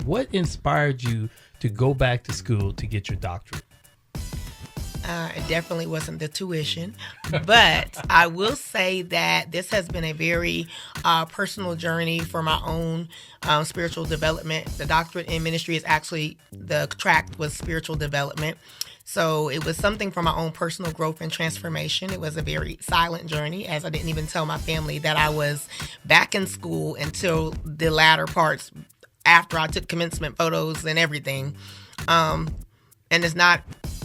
what inspired you to go back to school to get your doctorate? It definitely wasn't the tuition, but I will say that this has been a very personal journey for my own spiritual development. The doctorate in ministry is actually, the track was spiritual development. So it was something for my own personal growth and transformation. It was a very silent journey, as I didn't even tell my family that I was back in school until the latter parts after I took commencement photos and everything. And it's not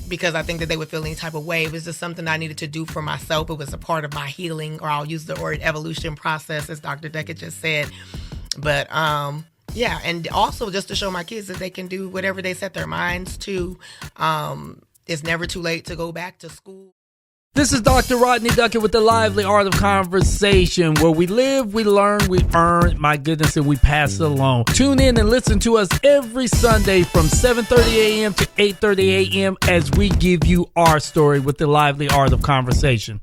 because I think that they would feel any type of way. It was just something I needed to do for myself. It was a part of my healing, or I'll use the word evolution process, as Dr. Deckett just said. But yeah, and also just to show my kids that they can do whatever they set their minds to. It's never too late to go back to school. This is Dr. Rodney Duckett with the Lively Art of Conversation, where we live, we learn, we earn, my goodness, and we pass it along. Tune in and listen to us every Sunday from 7:30 a.m. to 8:30 a.m. as we give you our story with the Lively Art of Conversation.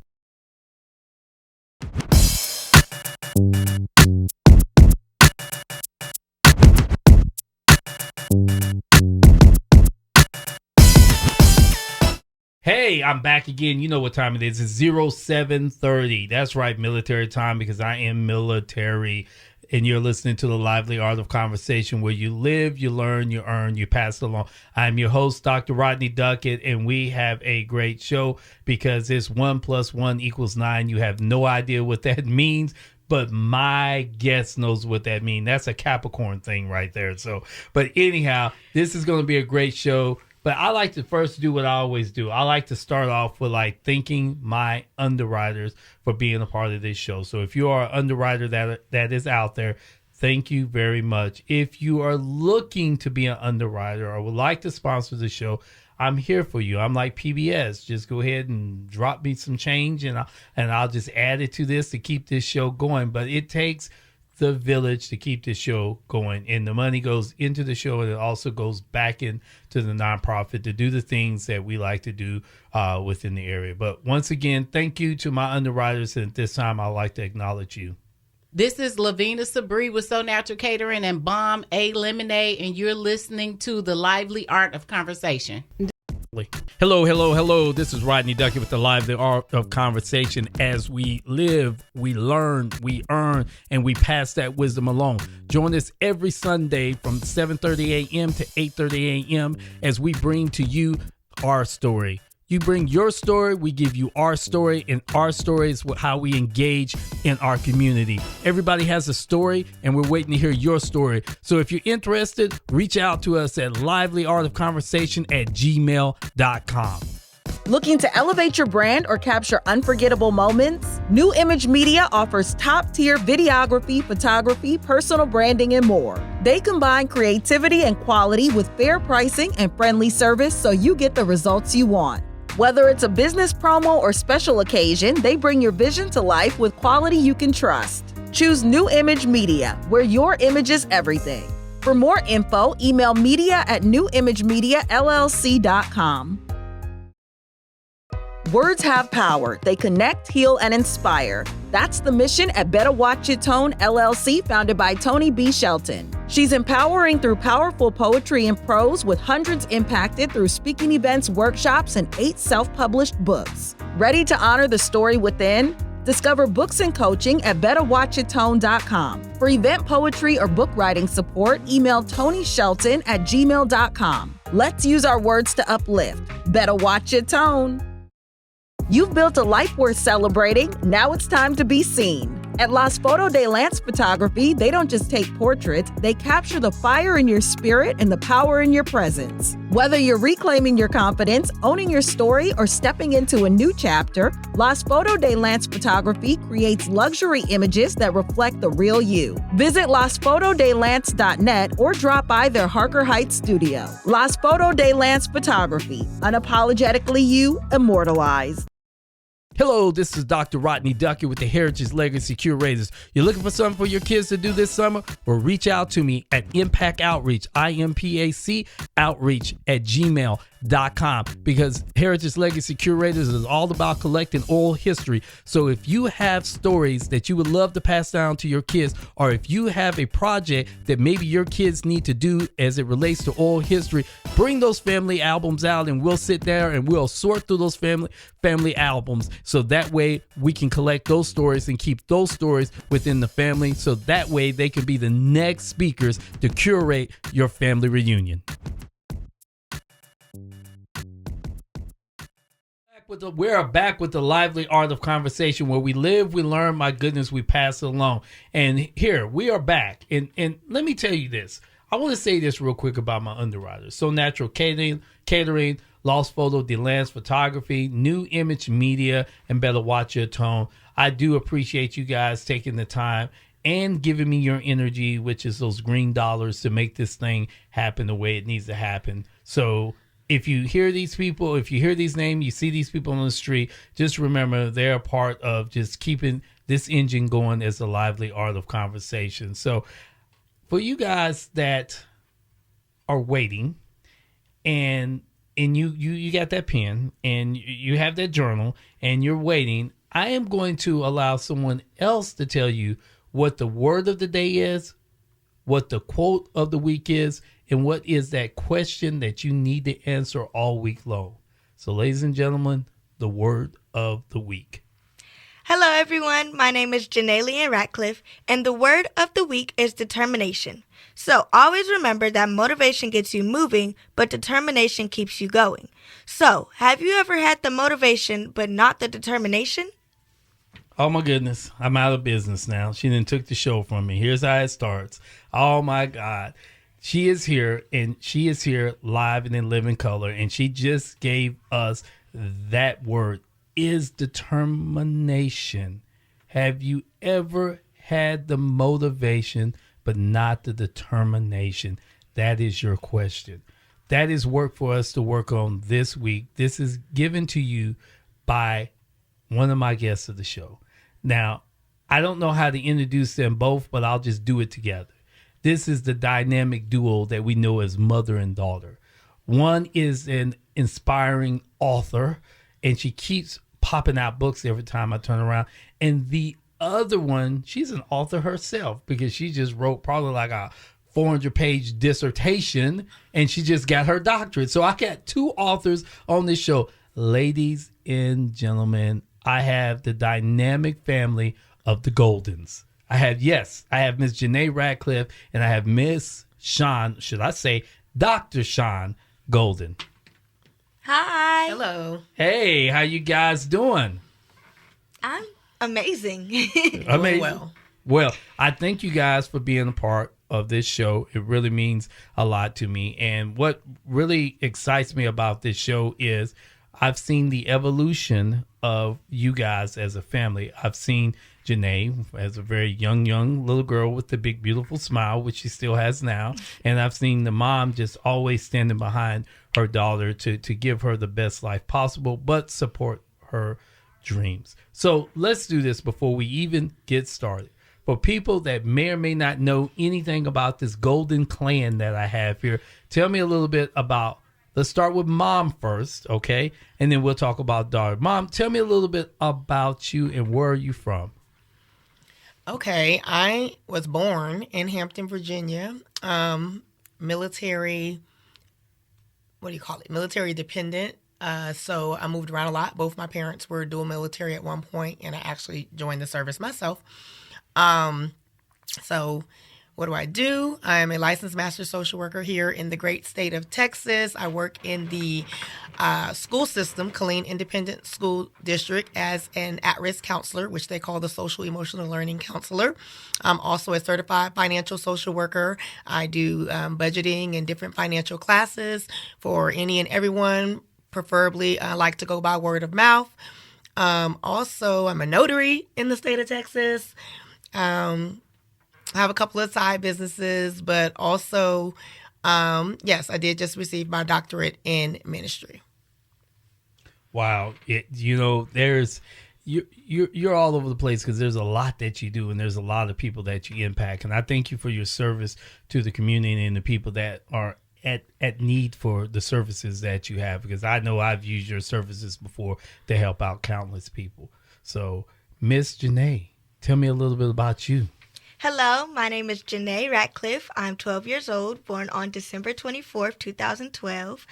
Hey, I'm back again. You know what time it is. It's 07:30. That's right, military time, because I am military. And you're listening to the Lively Art of Conversation, where you live, you learn, you earn, you pass it along. I'm your host, Dr. Rodney Duckett, and we have a great show because it's 1 + 1 = 9. You have no idea what that means, but my guest knows what that means. That's a Capricorn thing right there. So, but anyhow, this is going to be a great show. But I like to first do what I always do. I like to start off with thanking my underwriters for being a part of this show. So if you are an underwriter that is out there, thank you very much. If you are looking to be an underwriter or would like to sponsor the show, I'm here for you. I'm like PBS. Just go ahead and drop me some change, and I'll just add it to this to keep this show going. But it takes the village to keep this show going, and the money goes into the show, and it also goes back into the nonprofit to do the things that we like to do within the area. But once again, thank you to my underwriters, and at this time I'd like to acknowledge you. This is Lavina Sabri with So Natural Catering and Bomb A Lemonade, and you're listening to the Lively Art of Conversation. Hello. This is Rodney Duckett with the Lively Art of Conversation. As we live, we learn, we earn, and we pass that wisdom along. Join us every Sunday from 7:30 a.m. to 8:30 a.m. as we bring to you our story. You bring your story, we give you our story, and our story is how we engage in our community. Everybody has a story, and we're waiting to hear your story. So if you're interested, reach out to us at livelyartofconversation@gmail.com. Looking to elevate your brand or capture unforgettable moments? New Image Media offers top-tier videography, photography, personal branding, and more. They combine creativity and quality with fair pricing and friendly service so you get the results you want. Whether it's a business promo or special occasion, they bring your vision to life with quality you can trust. Choose New Image Media, where your image is everything. For more info, email media@newimagemiallc.com. Words have power. They connect, heal, and inspire. That's the mission at Better Watch Your Tone, LLC, founded by Toni B. Shelton. She's empowering through powerful poetry and prose, with hundreds impacted through speaking events, workshops, and 8 self-published books. Ready to honor the story within? Discover books and coaching at betterwatchyourtone.com. For event poetry or book writing support, email ToniShelton@gmail.com. Let's use our words to uplift. Better watch your tone. You've built a life worth celebrating. Now it's time to be seen. At Las Foto de Lance Photography, they don't just take portraits, they capture the fire in your spirit and the power in your presence. Whether you're reclaiming your confidence, owning your story, or stepping into a new chapter, Las Foto de Lance Photography creates luxury images that reflect the real you. Visit lasfotodelance.net or drop by their Harker Heights studio. Las Foto de Lance Photography, unapologetically you, immortalized. Hello, this is Dr. Rodney Duckett with the Heritage Legacy Curators. You're looking for something for your kids to do this summer? Well, reach out to me at Impact Outreach, IMPAC Outreach at gmail.com, because Heritage Legacy Curators is all about collecting oral history. So if you have stories that you would love to pass down to your kids, or if you have a project that maybe your kids need to do as it relates to oral history, bring those family albums out and we'll sit there and we'll sort through those family albums, so that way we can collect those stories and keep those stories within the family, so that way they can be the next speakers to curate your family reunion. We're back with the lively art of conversation, where we live, we learn, my goodness, we pass it along. And here we are back. And let me tell you this. I want to say this real quick about my underwriters. So Natural Catering, Lost Photo, Delance Photography, New Image Media, and Better Watch Your Tone. I do appreciate you guys taking the time and giving me your energy, which is those green dollars, to make this thing happen the way it needs to happen. So if you hear these people, if you hear these names, you see these people on the street, just remember they're a part of just keeping this engine going as a lively art of conversation. So for you guys that are waiting, and you got that pen and you have that journal and you're waiting, I am going to allow someone else to tell you what the word of the day is, what the quote of the week is, and what is that question that you need to answer all week long. So, ladies and gentlemen, the word of the week. Hello, everyone. My name is JaNay Ratcliff, and the word of the week is determination. So always remember that motivation gets you moving, but determination keeps you going. So, have you ever had the motivation, but not the determination? Oh, my goodness. I'm out of business now. She done took the show from me. Here's how it starts. Oh, my God. She is here, and she is here live and in living color, and she just gave us that word, is determination. Have you ever had the motivation but not the determination? That is your question. That is work for us to work on this week. This is given to you by one of my guests of the show. Now, I don't know how to introduce them both, but I'll just do it together. This is the dynamic duo that we know as mother and daughter. One is an inspiring author, and she keeps popping out books every time I turn around. And the other one, she's an author herself, because she just wrote probably like a 400-page dissertation, and she just got her doctorate. So I got two authors on this show. Ladies and gentlemen, I have the dynamic family of the Goldens. I have Miss JaNay Ratcliff, and I have Miss Shawn, should I say Dr. Shawn Golden. Hi. Hello. Hey, how you guys doing? I'm amazing. Amazing. Well, I thank you guys for being a part of this show. It really means a lot to me. And what really excites me about this show is I've seen the evolution of you guys as a family. I've seen JaNay as a very young little girl with the big, beautiful smile, which she still has now. And I've seen the mom just always standing behind her daughter to give her the best life possible, but support her dreams. So let's do this before we even get started. For people that may or may not know anything about this golden clan that I have here, tell me a little bit about, let's start with mom first, okay? And then we'll talk about daughter. Mom, tell me a little bit about you and where are you from? Okay, I was born in Hampton, Virginia. Military, military dependent. So I moved around a lot. Both my parents were dual military at one point, and I actually joined the service myself. So what do? I'm a licensed master social worker here in the great state of Texas. I work in the school system, Killeen Independent School District, as an at-risk counselor, which they call the social emotional learning counselor. I'm also a certified financial social worker. I do budgeting and different financial classes for any and everyone. Preferably, I like to go by word of mouth. Also, I'm a notary in the state of Texas. I have a couple of side businesses, but also, yes, I did just receive my doctorate in ministry. Wow. you're all over the place because there's a lot that you do and there's a lot of people that you impact. And I thank you for your service to the community and the people that are at need for the services that you have, because I know I've used your services before to help out countless people. So, Miss JaNay, tell me a little bit about you. Hello, my name is JaNay Ratcliff. I'm 12 years old, born on December 24th, 2012.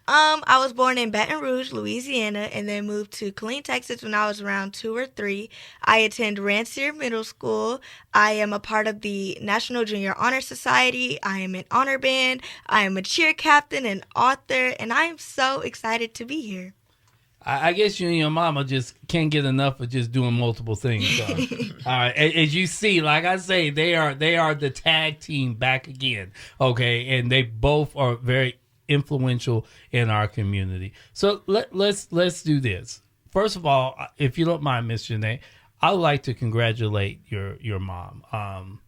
I was born in Baton Rouge, Louisiana, and then moved to Killeen, Texas when I was around 2 or 3. I attend Rancier Middle School. I am a part of the National Junior Honor Society. I am in honor band. I am a cheer captain and author, and I am so excited to be here. I guess you and your mama just can't get enough of just doing multiple things. So. All right, as you see, like I say, they are the tag team back again. Okay, and they both are very influential in our community. So let's do this. First of all, if you don't mind, Miss JaNay, I would like to congratulate your mom.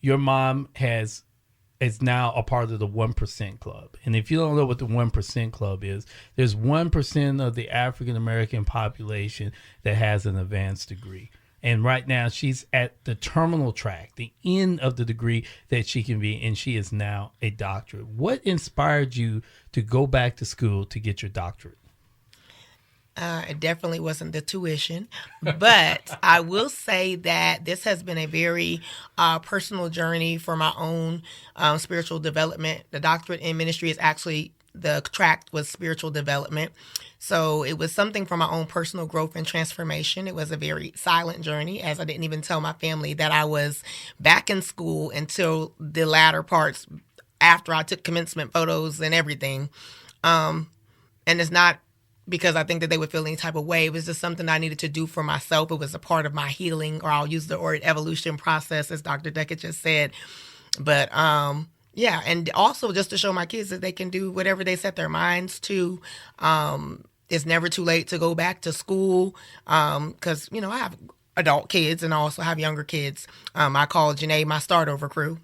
Your mom is now a part of the 1% Club. And if you don't know what the 1% Club is, there's 1% of the African American population that has an advanced degree. And right now she's at the terminal track, the end of the degree that she can be, and she is now a doctorate. What inspired you to go back to school to get your doctorate? It definitely wasn't the tuition, but I will say that this has been a very personal journey for my own spiritual development. The doctorate in ministry is actually, the track was spiritual development. So it was something for my own personal growth and transformation. It was a very silent journey, as I didn't even tell my family that I was back in school until the latter parts after I took commencement photos and everything. And it's not because I think that they would feel any type of way. It was just something I needed to do for myself. It was a part of my healing, or I'll use the word evolution process, as Dr. Deckett just said. But yeah, and also just to show my kids that they can do whatever they set their minds to. It's never too late to go back to school, because, you know, I have adult kids and I also have younger kids. I call JaNay my start over crew.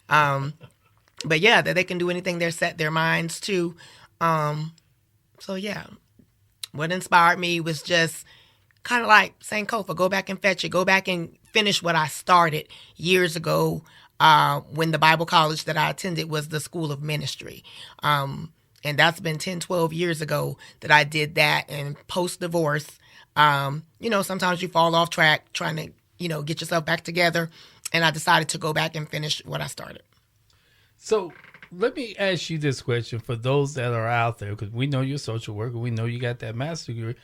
But yeah, that they can do anything they set their minds to. So yeah, what inspired me was just kind of like Sankofa, go back and fetch it, go back and finish what I started years ago, when the Bible college that I attended was the School of Ministry. And that's been 10, 12 years ago that I did that. And post-divorce, you know, sometimes you fall off track trying to, you know, get yourself back together. And I decided to go back and finish what I started. So let me ask you this question for those that are out there, because we know you're a social worker. We know you got that master's degree.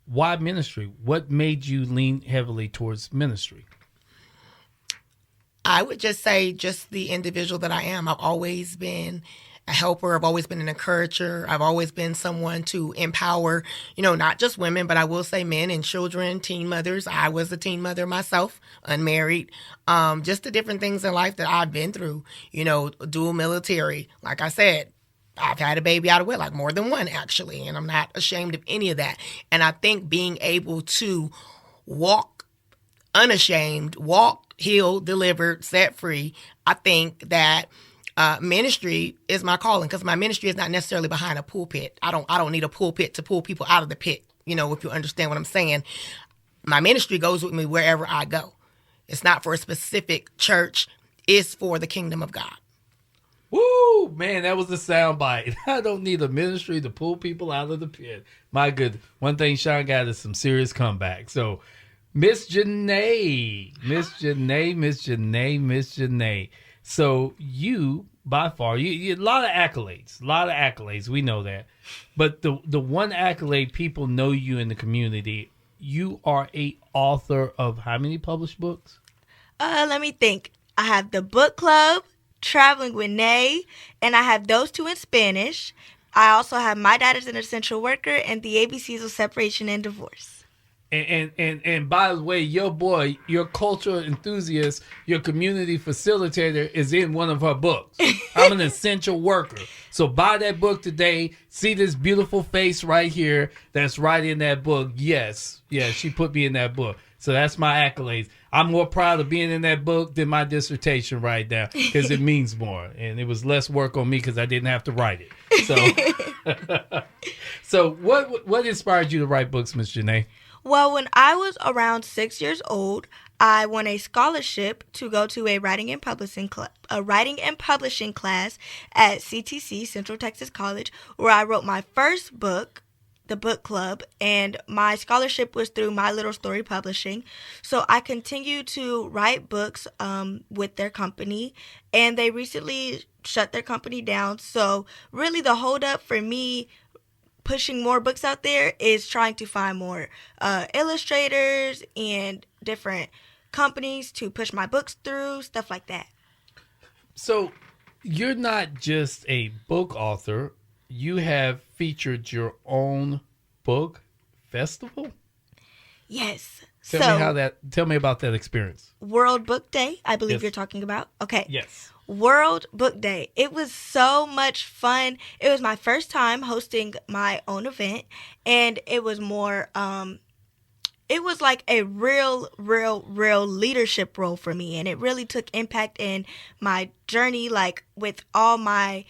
Why ministry? What made you lean heavily towards ministry? I would just say just the individual that I am. I've always been a helper. I've always been an encourager. I've always been someone to empower, you know, not just women, but I will say men and children, teen mothers. I was a teen mother myself, unmarried. Just the different things in life that I've been through, you know, dual military. Like I said, I've had a baby out of wedlock, more than one actually, and I'm not ashamed of any of that. And I think being able to walk unashamed, walk, healed, delivered, set free, I think that ministry is my calling, because my ministry is not necessarily behind a pulpit. I don't need a pulpit to pull people out of the pit. You know, if you understand what I'm saying, my ministry goes with me wherever I go. It's not for a specific church. It's for the kingdom of God. Woo, man, that was the soundbite. I don't need a ministry to pull people out of the pit. My good. One thing Shawn got is some serious comeback. So, Miss JaNay. So you, by far, you a lot of accolades. We know that. But the one accolade people know you in the community, you are a author of how many published books? Let me think. I have the book club, Traveling with Nay, and I have those two in Spanish. I also have My Dad is an Essential Worker and the ABCs of Separation and Divorce. And by the way, your boy, your cultural enthusiast, your community facilitator is in one of her books. I'm an essential worker. So buy that book today. See this beautiful face right here that's right in that book. Yes, she put me in that book. So that's my accolades. I'm more proud of being in that book than my dissertation right now, because it means more. And it was less work on me because I didn't have to write it. So, so what inspired you to write books, Miss JaNay? Well, when I was around 6 years old, I won a scholarship to go to a writing and publishing class at CTC, Central Texas College, where I wrote my first book, the book club, and my scholarship was through My Little Story Publishing. So I continue to write books with their company, and they recently shut their company down. So really the holdup for me pushing more books out there is trying to find more illustrators and different companies to push my books through, stuff like that. So you're not just a book author. You have featured your own book festival? Yes. Tell me about that experience. World Book Day, I believe Yes. you're talking about. Okay. Yes. World Book Day. It was so much fun. It was my first time hosting my own event, and it was more it was like a real leadership role for me, and it really took impact in my journey, like with all my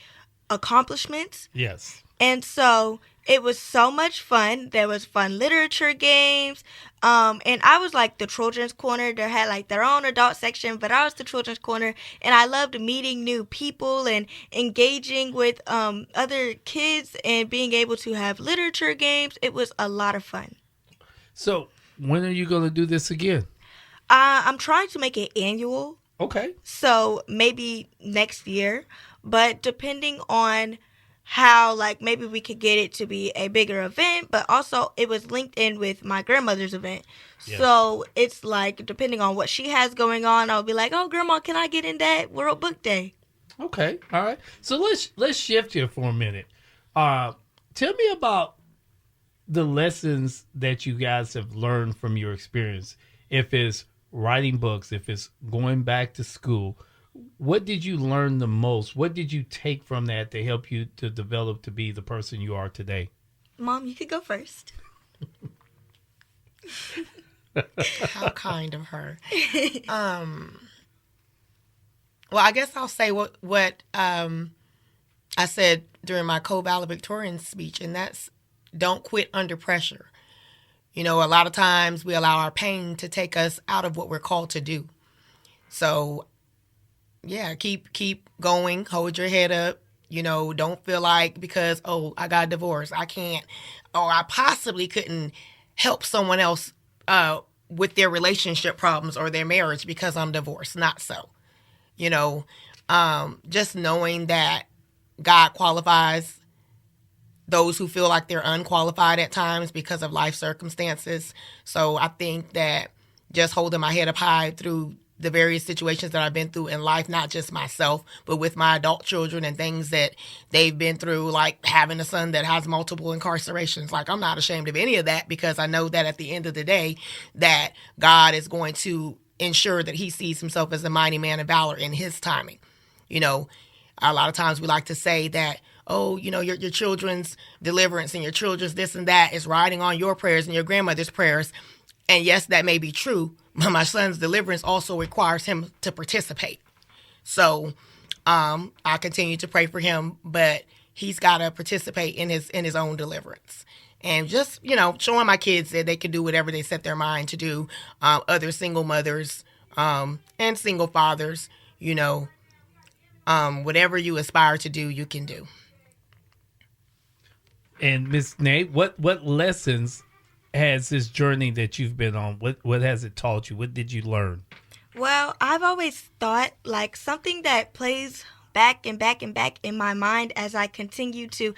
accomplishments. Yes. And so it was so much fun. There was fun literature games. And I was like the children's corner. They had like their own adult section, but I was the children's corner. And I loved meeting new people and engaging with other kids and being able to have literature games. It was a lot of fun. So when are you going to do this again? I'm trying to make it annual. Okay. So maybe next year. But depending on how, like, maybe we could get it to be a bigger event, but also it was linked in with my grandmother's event. Yes. So it's like, depending on what she has going on, I'll be like, oh, Grandma, can I get in that World Book Day? Okay. All right. So let's shift here for a minute. Tell me about the lessons that you guys have learned from your experience. If it's writing books, if it's going back to school, what did you learn the most? What did you take from that to help you to develop to be the person you are today? Mom, you could go first. How kind of her. Well, I guess I'll say what I said during my co-valedictorian speech, and that's don't quit under pressure. You know, a lot of times we allow our pain to take us out of what we're called to do. So, yeah, keep going. Hold your head up. You know, don't feel like because, oh, I got divorced, I can't, or I possibly couldn't help someone else with their relationship problems or their marriage because I'm divorced. Not so. You know, just knowing that God qualifies those who feel like they're unqualified at times because of life circumstances. So I think that just holding my head up high through the various situations that I've been through in life, not just myself, but with my adult children and things that they've been through, like having a son that has multiple incarcerations. Like, I'm not ashamed of any of that because I know that at the end of the day, that God is going to ensure that he sees himself as a mighty man of valor in his timing. You know, a lot of times we like to say that, oh, you know, your children's deliverance and your children's this and that is riding on your prayers and your grandmother's prayers. And yes, that may be true, but my son's deliverance also requires him to participate. So I continue to pray for him, but he's got to participate in his own deliverance. And just, you know, showing my kids that they can do whatever they set their mind to do. Other single mothers and single fathers, you know, whatever you aspire to do, you can do. And Miss Nay, what lessons has this journey that you've been on? What has it taught you? What did you learn? Well, I've always thought like something that plays back and back and back in my mind as I continue to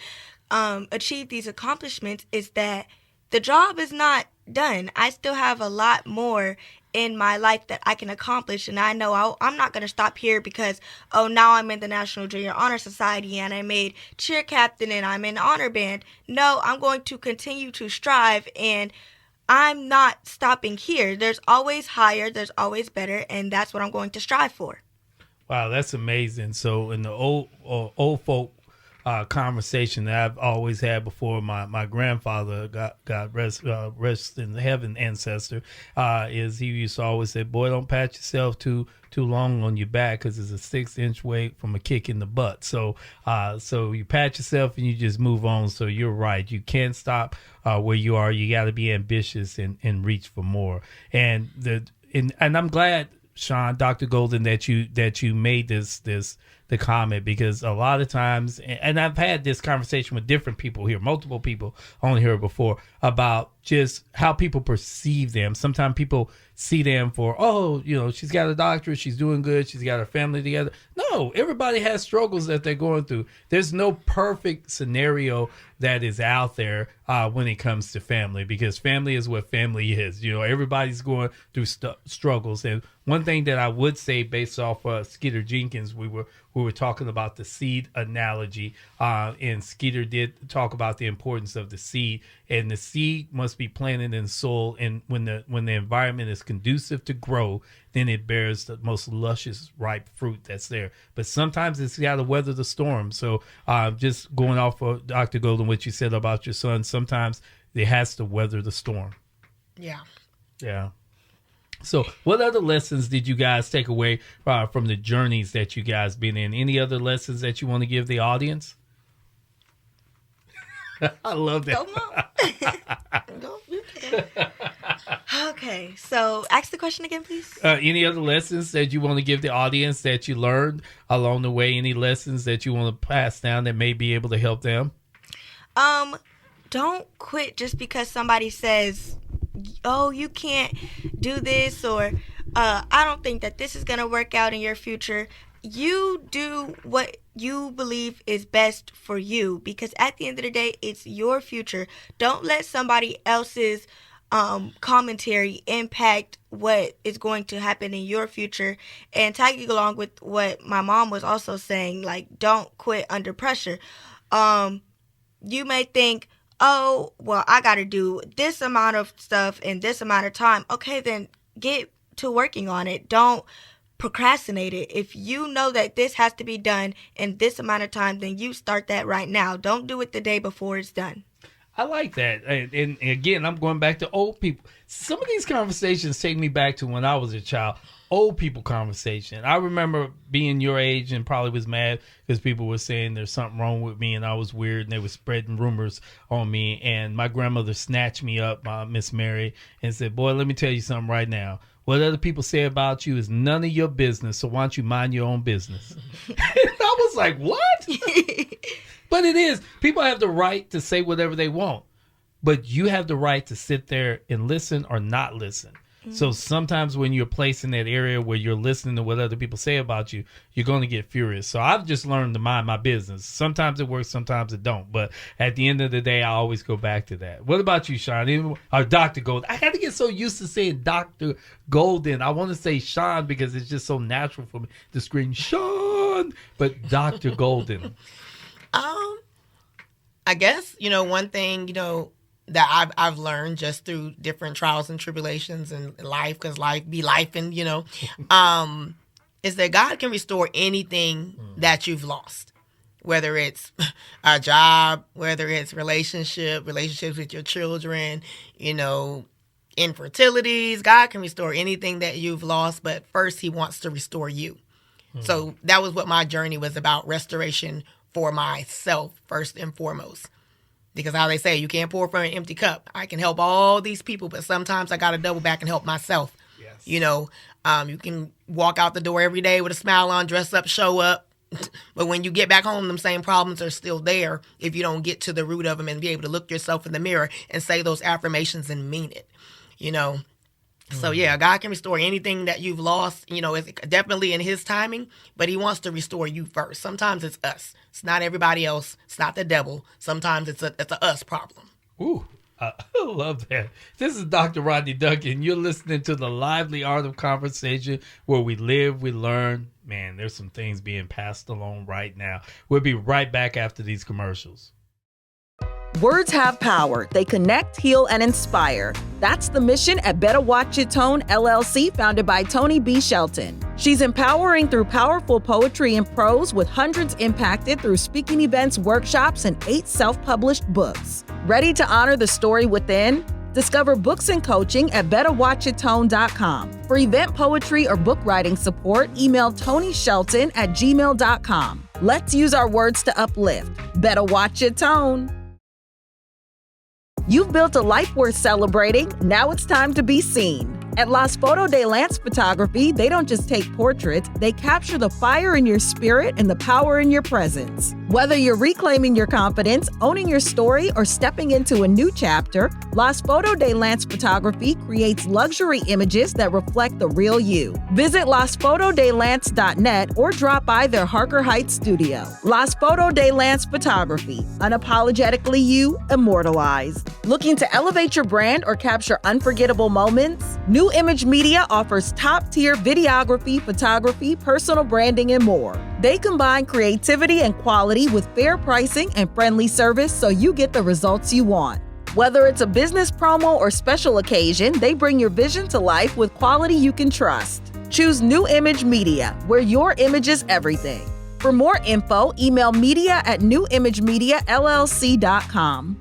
achieve these accomplishments is that the job is not done. I still have a lot more in my life that I can accomplish, and I know I'm not going to stop here because, oh, now I'm in the National Junior Honor Society and I made cheer captain and I'm in honor band. No, I'm going to continue to strive, and I'm not stopping here. There's always higher, there's always better, and that's what I'm going to strive for. Wow, that's amazing. So in the old folk conversation that I've always had before my grandfather, God rest in heaven, ancestor, is he used to always say, boy, don't pat yourself too long on your back, because it's a 6-inch weight from a kick in the butt. So you pat yourself and you just move on. So you're right. You can't stop where you are. You got to be ambitious and reach for more. And I'm glad, Shawn, Dr. Golden, that you made the comment, because a lot of times, and I've had this conversation with different people here, multiple people on here before, about just how people perceive them. Sometimes people see them for, she's got a doctorate, she's doing good, she's got her family together. No, everybody has struggles that they're going through. There's no perfect scenario that is out there when it comes to family, because family is what family is. Everybody's going through struggles. And one thing that I would say, based off Skeeter Jenkins, we were talking about the seed analogy, and Skeeter did talk about the importance of the seed, and the seed must be planted in soil, and when the environment is conducive to grow, then it bears the most luscious, ripe fruit that's there. But sometimes it's got to weather the storm. So just going off of Dr. Golden, what you said about your son, sometimes it has to weather the storm. Yeah. So what other lessons did you guys take away from the journeys that you guys been in? Any other lessons that you want to give the audience? I love that. Okay, so ask the question again, please. Any other lessons that you want to give the audience that you learned along the way? Any lessons that you want to pass down that may be able to help them? Don't quit just because somebody says, oh, you can't do this, or I don't think that this is going to work out in your future. You do what you believe is best for you, because at the end of the day, it's your future. Don't let somebody else's commentary impact what is going to happen in your future. And tagging along with what my mom was also saying, like, don't quit under pressure. You may think, oh, well, I got to do this amount of stuff in this amount of time. Okay, then get to working on it. Don't procrastinate it. If you know that this has to be done in this amount of time, then you start that right now. Don't do it the day before it's done. I like that. And again, I'm going back to old people. Some of these conversations take me back to when I was a child. Old people conversation. I remember being your age and probably was mad because people were saying there's something wrong with me and I was weird, and they were spreading rumors on me. And my grandmother snatched me up, Miss Mary, and said, boy, let me tell you something right now. What other people say about you is none of your business, so why don't you mind your own business? And I was like, what? But it is. People have the right to say whatever they want, but you have the right to sit there and listen or not listen. So sometimes when you're placed in that area where you're listening to what other people say about you, you're going to get furious. So I've just learned to mind my business. Sometimes it works, sometimes it don't. But at the end of the day, I always go back to that. What about you, Shawn? Or Dr. Golden? I had to get so used to saying Dr. Golden. I want to say Shawn because it's just so natural for me to scream Shawn. But Dr. Golden. I guess, one thing, that I've learned just through different trials and tribulations in life, because life be life, and is that God can restore anything that you've lost, whether it's a job, whether it's relationships with your children, infertilities. God can restore anything that you've lost, but first He wants to restore you. So that was what my journey was about, restoration for myself first and foremost. Because how they say, you can't pour from an empty cup. I can help all these people, but sometimes I got to double back and help myself. Yes. You can walk out the door every day with a smile on, dress up, show up. But when you get back home, them same problems are still there if you don't get to the root of them and be able to look yourself in the mirror and say those affirmations and mean it, So, yeah, God can restore anything that you've lost. It's definitely in His timing, but He wants to restore you first. Sometimes it's us. It's not everybody else. It's not the devil. Sometimes it's a us problem. Ooh, I love that. This is Dr. Rodney Duncan. You're listening to the Lively Art of Conversation, where we live, we learn. Man, there's some things being passed along right now. We'll be right back after these commercials. Words have power. They connect, heal, and inspire. That's the mission at Better Watch Your Tone, LLC, founded by Toni B. Shelton. She's empowering through powerful poetry and prose, with hundreds impacted through speaking events, workshops, and 8 self-published books. Ready to honor the story within? Discover books and coaching at betterwatchyourtone.com. For event poetry or book writing support, email tonyshelton@gmail.com. Let's use our words to uplift. Better watch your tone. You've built a life worth celebrating. Now it's time to be seen. At Las Foto de Lance Photography, they don't just take portraits, they capture the fire in your spirit and the power in your presence. Whether you're reclaiming your confidence, owning your story, or stepping into a new chapter, Las Foto de Lance Photography creates luxury images that reflect the real you. Visit lasfotodelance.net or drop by their Harker Heights studio. Las Foto de Lance Photography, unapologetically you, immortalized. Looking to elevate your brand or capture unforgettable moments? New Image Media offers top-tier videography, photography, personal branding, and more. They combine creativity and quality with fair pricing and friendly service so you get the results you want. Whether it's a business promo or special occasion, they bring your vision to life with quality you can trust. Choose New Image Media, where your image is everything. For more info, email media@newimagemiallc.com.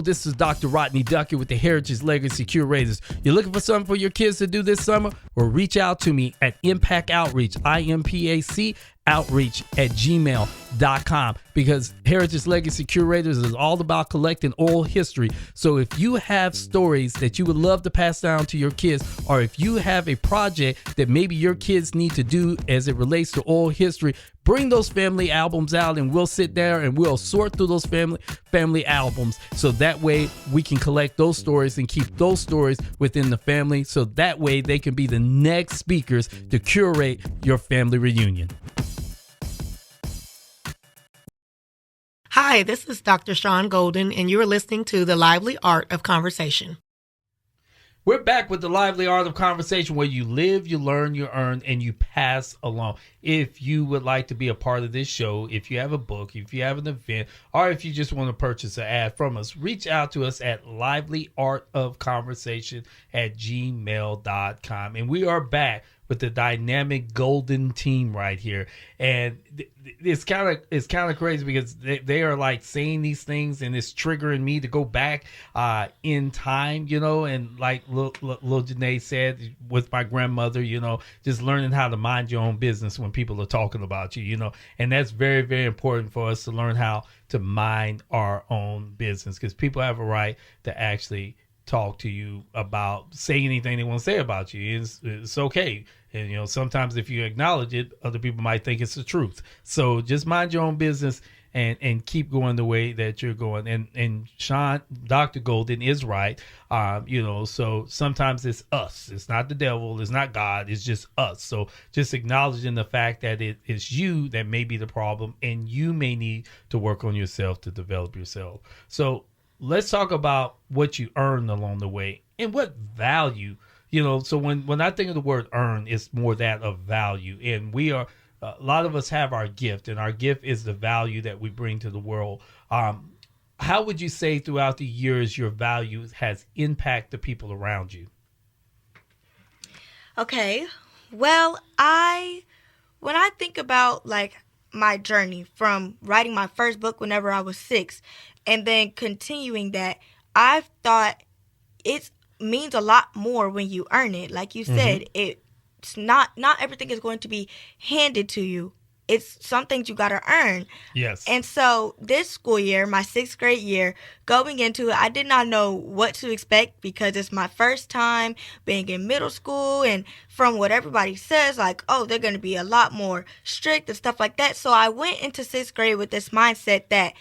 This is Dr. Rodney Duckett with the Heritage Legacy Curators. You're looking for something for your kids to do this summer? Well, reach out to me at Impact Outreach, IMPAC outreach@gmail.com, because Heritage Legacy Curators is all about collecting oral history. So if you have stories that you would love to pass down to your kids, or if you have a project that maybe your kids need to do as it relates to oral history, bring those family albums out and we'll sit there and we'll sort through those family albums, so that way we can collect those stories and keep those stories within the family, so that way they can be the next speakers to curate your family reunion. Hi, this is Dr. Shawn Golden, and you're listening to The Lively Art of Conversation. We're back with The Lively Art of Conversation, where you live, you learn, you earn, and you pass along. If you would like to be a part of this show, if you have a book, if you have an event, or if you just want to purchase an ad from us, reach out to us at livelyartofconversation@gmail.com. And we are back with the dynamic golden team right here. And it's kind of crazy, because they are like saying these things, and it's triggering me to go back in time, and like little JaNay said with my grandmother, just learning how to mind your own business when people are talking about you, and that's very, very important for us to learn how to mind our own business, because people have a right to actually talk to you about, say anything they want to say about you. It's okay. And, sometimes if you acknowledge it, other people might think it's the truth. So just mind your own business and keep going the way that you're going. And Shawn, Dr. Golden is right. So sometimes it's us. It's not the devil. It's not God. It's just us. So just acknowledging the fact that it is you that may be the problem, and you may need to work on yourself to develop yourself. So let's talk about what you earned along the way and what value. So when I think of the word earn, it's more that of value. And we are, a lot of us have our gift, and our gift is the value that we bring to the world. How would you say throughout the years your value has impacted the people around you? Okay. Well, when I think about like my journey from writing my first book whenever I was 6, and then continuing that, I've thought it's means a lot more when you earn it. Like you said, it's not everything is going to be handed to you. It's some things you got to earn. Yes. And so this school year, my 6th grade year, going into it, I did not know what to expect, because it's my first time being in middle school. And from what everybody says, like, oh, they're going to be a lot more strict and stuff like that. So I went into 6th grade with this mindset that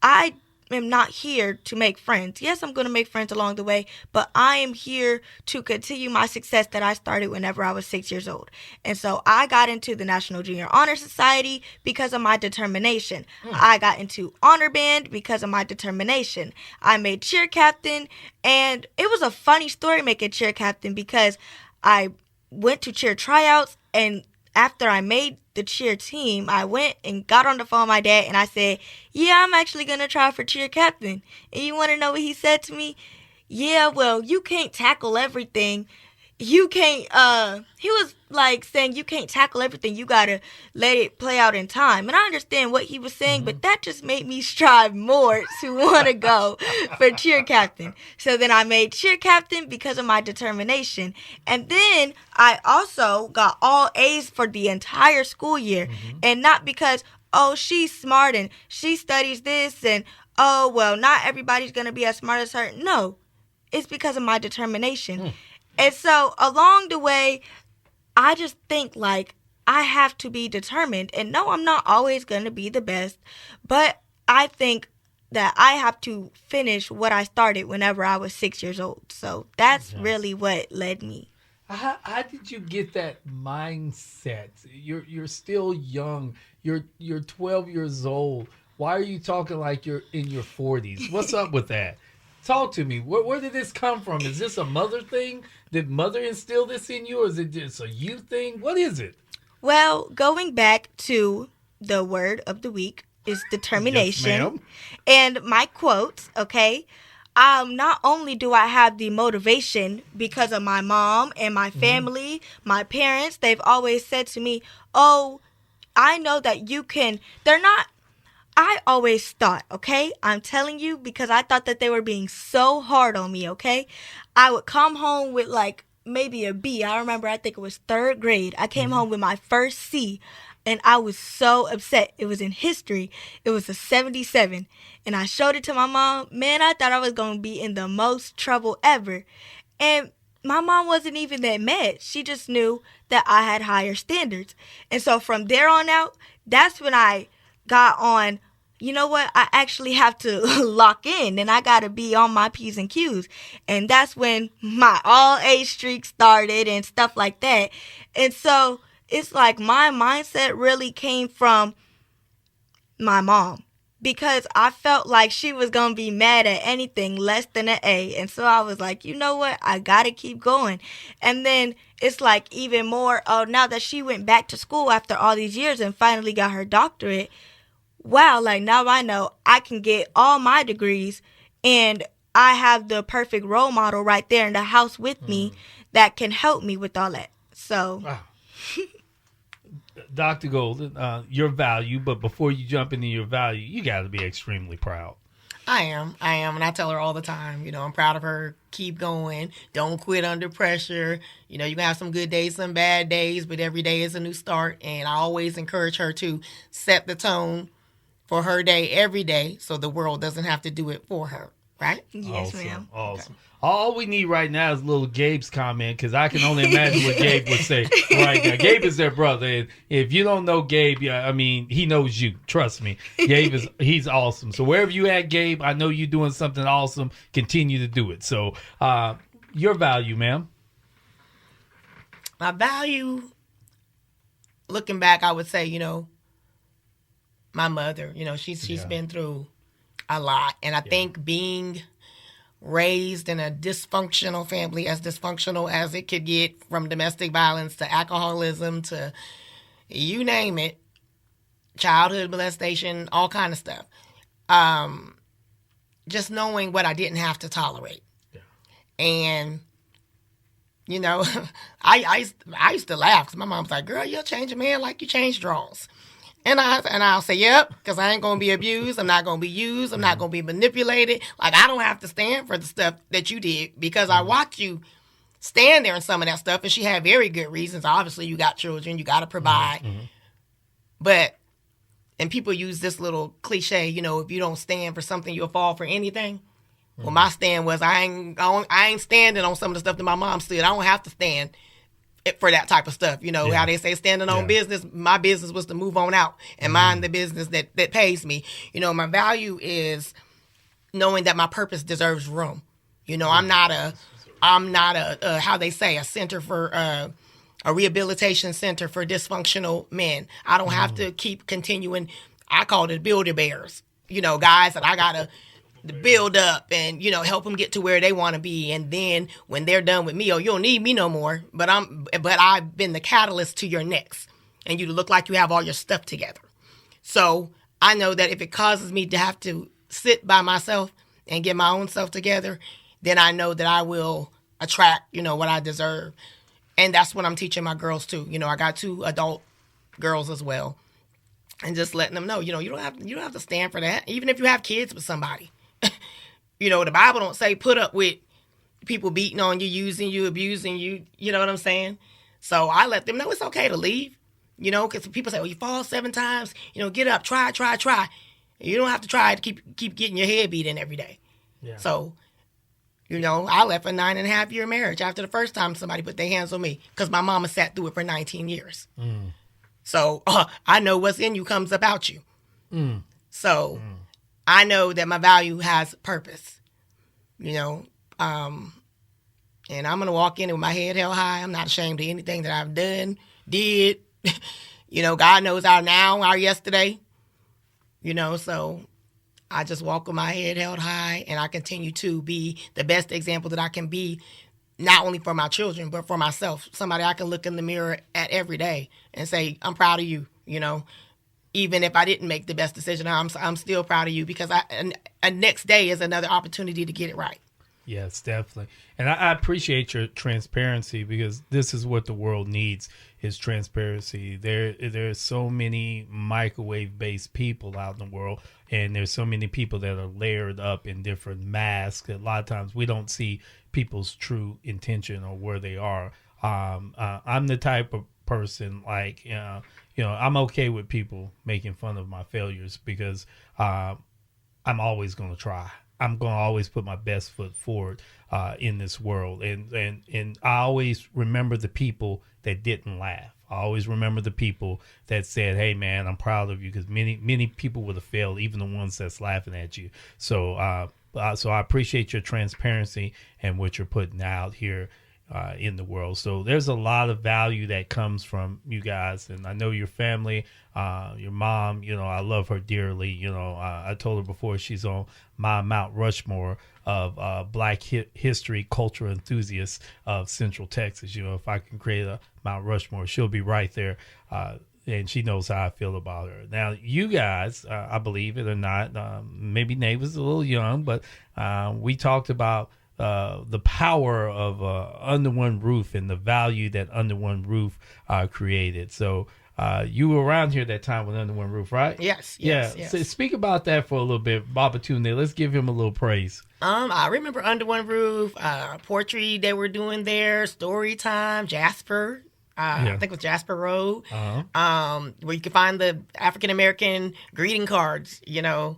I am not here to make friends. Yes, I'm going to make friends along the way, but I am here to continue my success that I started whenever I was 6 years old. And so I got into the National Junior Honor Society because of my determination. I got into honor band because of my determination. I made cheer captain, and it was a funny story making cheer captain, because I went to cheer tryouts, and after I made the cheer team, I went and got on the phone with my dad and I said, yeah, I'm actually going to try for cheer captain. And you want to know what he said to me? Yeah, well, you can't tackle everything. You can't, he was like saying you can't tackle everything. You got to let it play out in time. And I understand what he was saying, but that just made me strive more to want to go for cheer captain. So then I made cheer captain because of my determination. And then I also got all A's for the entire school year. And not because, oh, she's smart and she studies this and, oh, well, not everybody's going to be as smart as her. No, it's because of my determination. And so along the way, I just think like I have to be determined. And no, I'm not always going to be the best, but I think that I have to finish what I started whenever I was 6 years old. So that's really what led me. How did you get that mindset? You're still young. You're 12 years old. Why are you talking like you're in your 40s? What's up with that? Talk to me. Where did this come from? Is this a mother thing? Did mother instill this in you, or is it just a you thing? What is it? Well, going back to the word of the week is determination. Yes, ma'am. And my quote, okay, not only do I have the motivation because of my mom and my family, my parents, they've always said to me, oh, I know that you can. I always thought, okay, I'm telling you, because I thought that they were being so hard on me, okay? I would come home with like maybe a B. I remember, I think it was third grade. I came home with my first C, and I was so upset. It was in history. It was a 77, and I showed it to my mom. Man, I thought I was going to be in the most trouble ever. And my mom wasn't even that mad. She just knew that I had higher standards. And so from there on out, that's when I got on, you know what, I actually have to lock in and I got to be on my P's and Q's. And that's when my all A streak started and stuff like that. And so it's like my mindset really came from my mom, because I felt like she was going to be mad at anything less than an A. And so I was like, you know what, I got to keep going. And then it's like even more, now that she went back to school after all these years and finally got her doctorate, wow, like now I know I can get all my degrees and I have the perfect role model right there in the house with me that can help me with all that. So, wow. Dr. Golden, your value, but before you jump into your value, you got to be extremely proud. I am. And I tell her all the time, you know, I'm proud of her. Keep going. Don't quit under pressure. You know, you can have some good days, some bad days, but every day is a new start. And I always encourage her to set the tone for her day every day so the world doesn't have to do it for her. Right? Yes, Awesome. ma'am. Awesome. Okay. All we need right now is a little Gabe's comment, because I can only imagine what Gabe would say right now. Gabe is their brother. And if you don't know Gabe, I mean, he knows you. Trust me. He's awesome. So wherever you at, Gabe, I know you're doing something awesome. Continue to do it. So your value, ma'am. My value, looking back, I would say, you know, my mother, you know, she's been through a lot. And I think being raised in a dysfunctional family, as dysfunctional as it could get, from domestic violence to alcoholism to you name it, childhood molestation, all kind of stuff. Just knowing what I didn't have to tolerate. Yeah. And, you know, I used to laugh because my mom's like, girl, you'll change a man like you change drawers. And I'll say, yep, because I ain't going to be abused. I'm not going to be used. I'm not going to be manipulated. Like, I don't have to stand for the stuff that you did, because I watched you stand there in some of that stuff. And she had very good reasons. Obviously, you got children. You got to provide. But, and people use this little cliche, you know, if you don't stand for something, you'll fall for anything. Well, my stand was I ain't standing on some of the stuff that my mom stood. I don't have to stand for that type of stuff. You know, how they say standing on business. My business was to move on out and mind the business that pays me. You know, my value is knowing that my purpose deserves room. You know, I'm not a how they say, a center for a rehabilitation center for dysfunctional men. I don't have to keep continuing. I call it builder bears. You know, guys that I gotta build up and, you know, help them get to where they want to be. And then when they're done with me, you don't need me no more. But I've been the catalyst to your next. and you to look like you have all your stuff together. So I know that if it causes me to have to sit by myself and get my own self together, then I know that I will attract, what I deserve. And that's what I'm teaching my girls too. I got 2 adult girls as well. And just letting them know, you don't have to stand for that. Even if you have kids with somebody. The Bible don't say put up with people beating on you, using you, abusing you. You know what I'm saying? So I let them know it's okay to leave. Because people say, well, you fall 7 times, get up, try. You don't have to try to keep getting your head beat in every day. Yeah. So, I left a 9.5-year marriage after the first time somebody put their hands on me because my mama sat through it for 19 years. Mm. So I know what's in you comes about you. Mm. So I know that my value has purpose, and I'm going to walk in with my head held high. I'm not ashamed of anything that I've done, did. God knows our now, our yesterday, so I just walk with my head held high, and I continue to be the best example that I can be, not only for my children, but for myself. Somebody I can look in the mirror at every day and say, I'm proud of you, even if I didn't make the best decision, I'm still proud of you because a next day is another opportunity to get it right. Yes, definitely. And I appreciate your transparency because this is what the world needs is transparency. There's so many microwave-based people out in the world, and there's so many people that are layered up in different masks. A lot of times we don't see people's true intention or where they are. I'm the type of person I'm okay with people making fun of my failures because I'm always going to try. I'm going to always put my best foot forward in this world. And I always remember the people that didn't laugh. I always remember the people that said, hey, man, I'm proud of you because many people would have failed, even the ones that's laughing at you. So I appreciate your transparency and what you're putting out here in the world. So there's a lot of value that comes from you guys. And I know your family, your mom, I love her dearly. I told her before she's on my Mount Rushmore of Black history, culture enthusiasts of Central Texas. If I can create a Mount Rushmore, she'll be right there. And she knows how I feel about her. Now, you guys, I believe it or not, maybe Nate was a little young, but we talked about the power of Under One Roof and the value that Under One Roof created. So you were around here that time with Under One Roof, right? Yes. So speak about that for a little bit, Babatunde. Let's give him a little praise. I remember Under One Roof, poetry they were doing there, story time, Jasper. I think it was Jasper Road, where you could find the African American greeting cards. That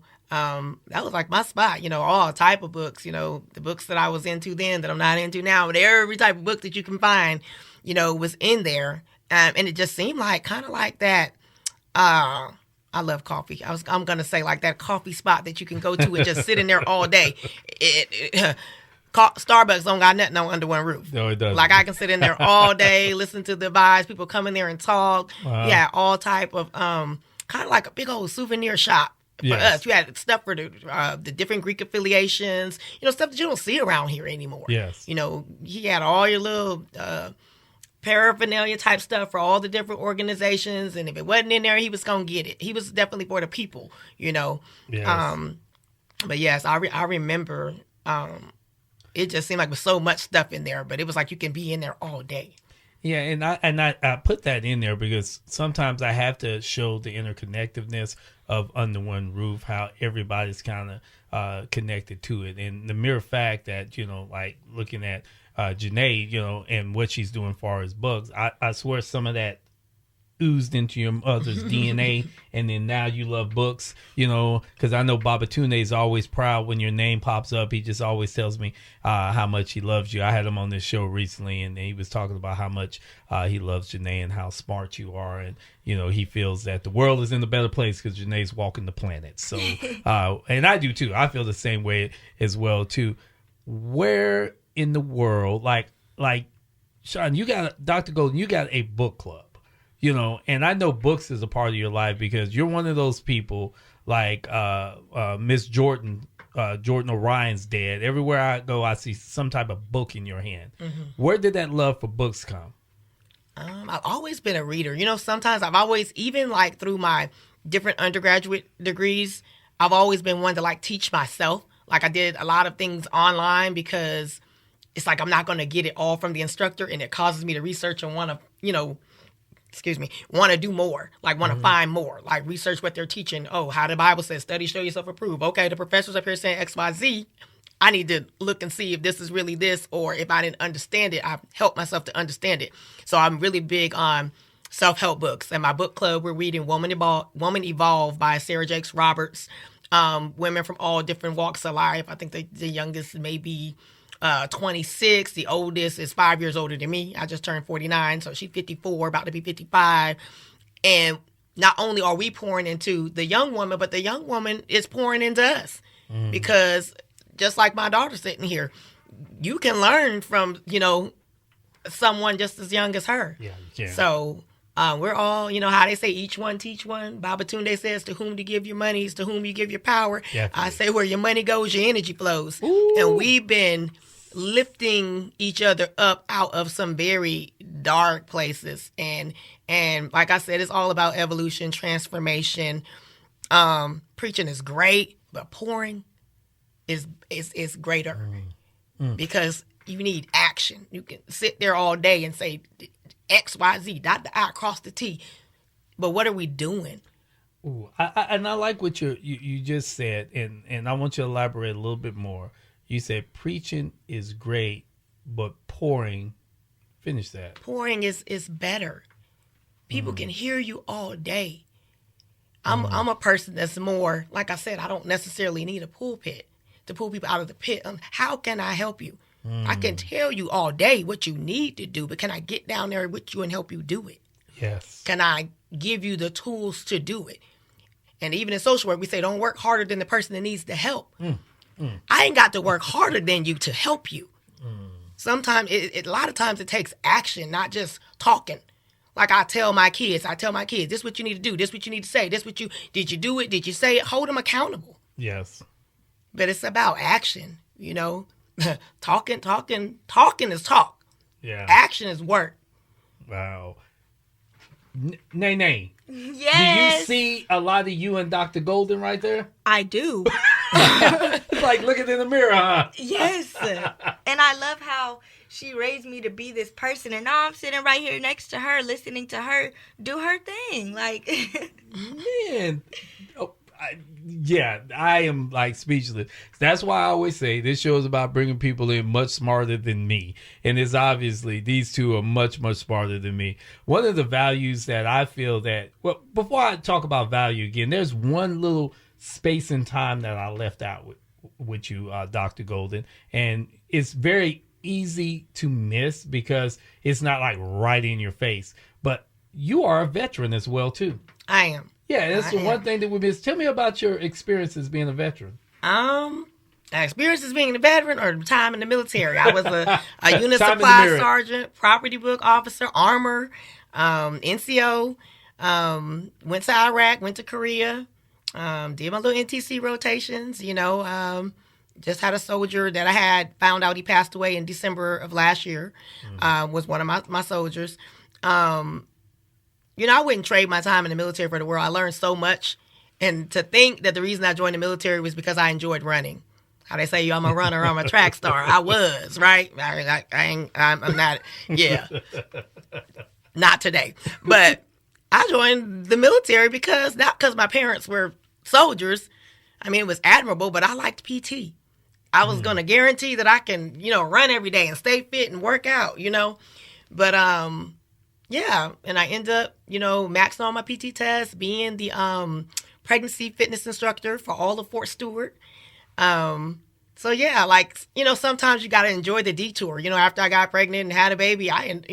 was like my spot. All type of books. The books that I was into then that I'm not into now. But every type of book that you can find, was in there, and it just seemed like kind of like that. I love coffee. I'm gonna say like that coffee spot that you can go to and just sit in there all day. Starbucks don't got nothing on Under One Roof. No, it doesn't. Like I can sit in there all day, listen to the vibes. People come in there and talk. Yeah, all type of kind of like a big old souvenir shop for us. You had stuff for the different Greek affiliations. Stuff that you don't see around here anymore. Yes. He had all your little paraphernalia type stuff for all the different organizations, and if it wasn't in there, he was gonna get it. He was definitely for the people. Yes. But yes, I remember. It just seemed like with so much stuff in there, but it was like you can be in there all day. Yeah, and I put that in there because sometimes I have to show the interconnectedness of Under One Roof, how everybody's kind of connected to it, and the mere fact that like looking at JaNay, and what she's doing for his books, I swear some of that oozed into your mother's DNA, and then now you love books, because I know Babatunde is always proud when your name pops up. He just always tells me how much he loves you. I had him on this show recently, and he was talking about how much he loves JaNay and how smart you are, and he feels that the world is in a better place because JaNay's walking the planet. So, and I do too. I feel the same way as well too. Where in the world, like Shawn, you got Dr. Golden, you got a book club. And I know books is a part of your life because you're one of those people like Miss Jordan Orion's dad. Everywhere I go, I see some type of book in your hand. Mm-hmm. Where did that love for books come? I've always been a reader. Sometimes I've always, even like through my different undergraduate degrees, I've always been one to like teach myself. Like I did a lot of things online because it's like I'm not going to get it all from the instructor, and it causes me to research and want to, want to do more, like want to find more, like research what they're teaching. Oh, how the Bible says, study, show yourself approved. Okay, the professor's up here saying X, Y, Z. I need to look and see if this is really this, or if I didn't understand it, I've helped myself to understand it. So I'm really big on self-help books. And my book club, we're reading Woman Evolve by Sarah Jakes Roberts. Women from all different walks of life. I think the youngest may be 26. The oldest is 5 years older than me. I just turned 49, so she's 54, about to be 55. And not only are we pouring into the young woman, but the young woman is pouring into us. Because just like my daughter sitting here, you can learn from, someone just as young as her. Yeah. So we're all, how they say, each one teach one. Babatunde says, to whom to give your money is to whom you give your power. Definitely. I say, where your money goes, your energy flows. Ooh. And we've been lifting each other up out of some very dark places. And like I said, it's all about evolution, transformation. Preaching is great, but pouring is greater. Because you need action. You can sit there all day and say X, Y, Z, dot the I, cross the T. But what are we doing? Ooh, I like what you just said, and I want you to elaborate a little bit more. You said preaching is great, but pouring, finish that. Pouring is better. People can hear you all day. I'm a person that's more, like I said, I don't necessarily need a pulpit to pull people out of the pit. How can I help you? I can tell you all day what you need to do, but can I get down there with you and help you do it? Yes. Can I give you the tools to do it? And even in social work, we say don't work harder than the person that needs the help. I ain't got to work harder than you to help you. Sometimes, a lot of times it takes action, not just talking. Like I tell my kids, this is what you need to do. This is what you need to say. Did you do it? Did you say it? Hold them accountable. Yes. But it's about action, Talking is talk. Yeah. Action is work. Wow. JaNay. Yes. Do you see a lot of you and Dr. Golden right there? I do. It's like looking in the mirror, huh? Yes. And I love how she raised me to be this person. And now I'm sitting right here next to her, listening to her do her thing. Like, man. I am like speechless. That's why I always say this show is about bringing people in much smarter than me. And it's obviously these two are much, much smarter than me. One of the values that I feel that, well, before I talk about value again, there's one little space and time that I left out with you, Dr. Golden. And it's very easy to miss because it's not like right in your face. But you are a veteran as well, too. I am. Yeah, that's the one thing that we miss. Tell me about your experiences being a veteran. Experiences being a veteran or time in the military. I was a unit supply sergeant, property book officer, armor, NCO, went to Iraq, went to Korea, did my little NTC rotations, just had a soldier that I had found out he passed away in December of last year, was one of my soldiers. I wouldn't trade my time in the military for the world. I learned so much. And to think that the reason I joined the military was because I enjoyed running. How they say, I'm a runner, I'm a track star. I was, right? I'm not, not today. But I joined the military not because my parents were soldiers. I mean, it was admirable, but I liked PT. I was going to guarantee that I can, run every day and stay fit and work out, But, and I end up, maxing all my PT tests, being the pregnancy fitness instructor for all of Fort Stewart. Sometimes you got to enjoy the detour. After I got pregnant and had a baby, I ain't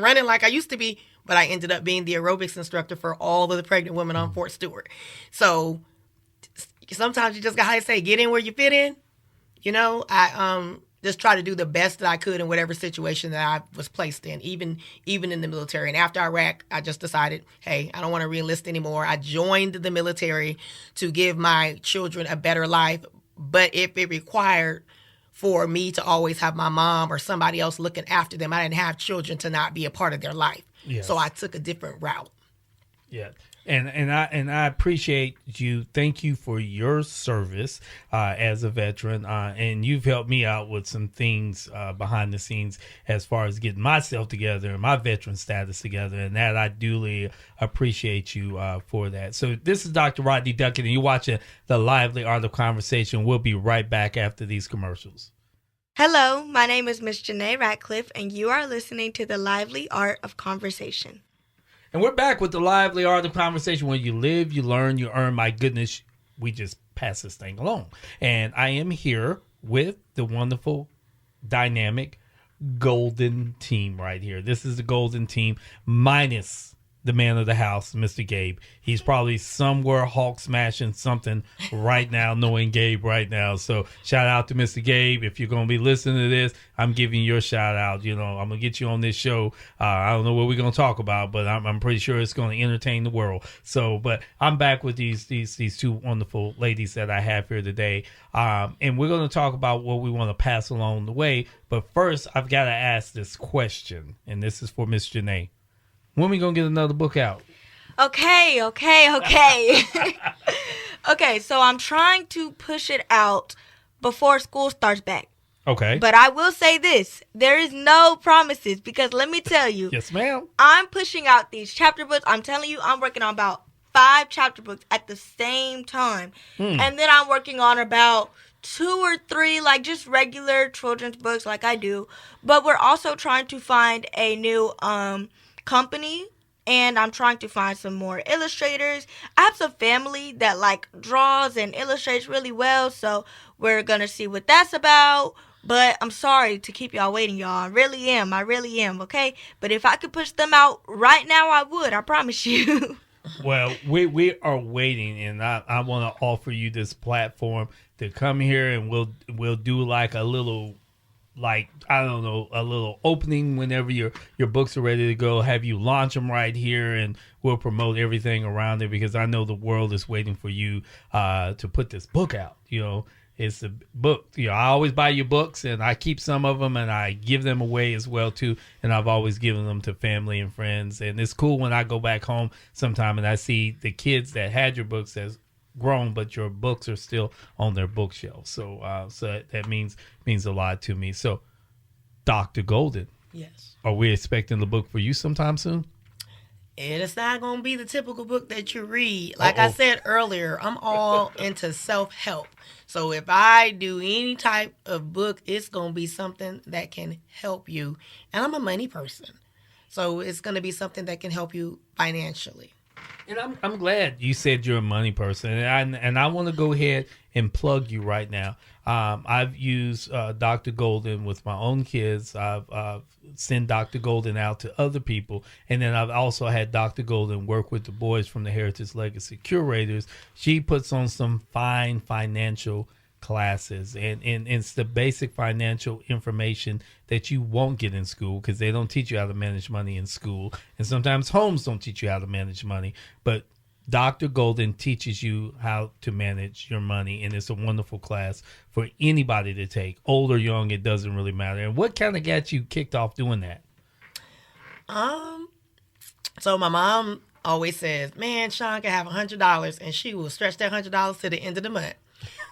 running like I used to be, but I ended up being the aerobics instructor for all of the pregnant women on Fort Stewart. So sometimes you just got to say, get in where you fit in. I just try to do the best that I could in whatever situation that I was placed in, even in the military. And after Iraq, I just decided, hey, I don't want to re-enlist anymore. I joined the military to give my children a better life. But if it required for me to always have my mom or somebody else looking after them. I didn't have children to not be a part of their life. Yes. So I took a different route. Yeah. And I appreciate you. Thank you for your service as a veteran. And you've helped me out with some things behind the scenes as far as getting myself together and my veteran status together. And that I duly appreciate you for that. So this is Dr. Rodney Duncan, and you're watching The Lively Art of Conversation. We'll be right back after these commercials. Hello, my name is Miss JaNay Ratcliff, and you are listening to The Lively Art of Conversation. And we're back with The Lively Art of Conversation, where you live, you learn, you earn. My goodness, we just pass this thing along. And I am here with the wonderful, dynamic, golden team right here. This is the golden team minus the man of the house, Mr. Gabe. He's probably somewhere hawk smashing something right now, knowing Gabe right now. So shout out to Mr. Gabe. If you're going to be listening to this, I'm giving you a shout out. You know, I'm going to get you on this show. I don't know what we're going to talk about, but I'm pretty sure it's going to entertain the world. So, but I'm back with these two wonderful ladies that I have here today. And we're going to talk about what we want to pass along the way. But first, I've got to ask this question, and this is for Miss JaNay. When we going to get another book out? Okay. Okay, so I'm trying to push it out before school starts back. Okay. But I will say this. There is no promises, because let me tell you. Yes, ma'am. I'm pushing out these chapter books. I'm telling you, I'm working on about 5 chapter books at the same time. And then I'm working on about 2 or 3, like just regular children's books like I do. But we're also trying to find a new company, and I'm trying to find some more illustrators. I have some family that like draws and illustrates really well, so we're gonna see what that's about. But I'm sorry to keep y'all waiting, y'all. I really am, okay? But if I could push them out right now, I would, I promise you. Well, we are waiting, and I want to offer you this platform to come here, and we'll do like a little, like, I don't know, a little opening whenever your books are ready to go. Have you launch them right here, and we'll promote everything around it, because I know the world is waiting for you to put this book out. You know, it's a book. You know, I always buy your books, and I keep some of them, and I give them away as well too. And I've always given them to family and friends. And it's cool when I go back home sometime and I see the kids that had your books as grown, but your books are still on their bookshelf. So that means a lot to me. So, Dr. Golden. Yes. Are we expecting the book for you sometime soon? And it's not going to be the typical book that you read. Like I said earlier, I'm all into self-help. So if I do any type of book, it's going to be something that can help you. And I'm a money person. So it's going to be something that can help you financially. And I'm glad you said you're a money person, and I want to go ahead and plug you right now. I've used Dr. Golden with my own kids. I've sent Dr. Golden out to other people, and then I've also had Dr. Golden work with the boys from the Heritage Legacy Curators. She puts on some fine financial classes, and it's the basic financial information that you won't get in school, because they don't teach you how to manage money in school, and sometimes homes don't teach you how to manage money. But Dr. Golden teaches you how to manage your money, and it's a wonderful class for anybody to take, old or young. It doesn't really matter. And what kind of got you kicked off doing that? So my mom always says, man, Shawn can have $100 and she will stretch that $100 to the end of the month.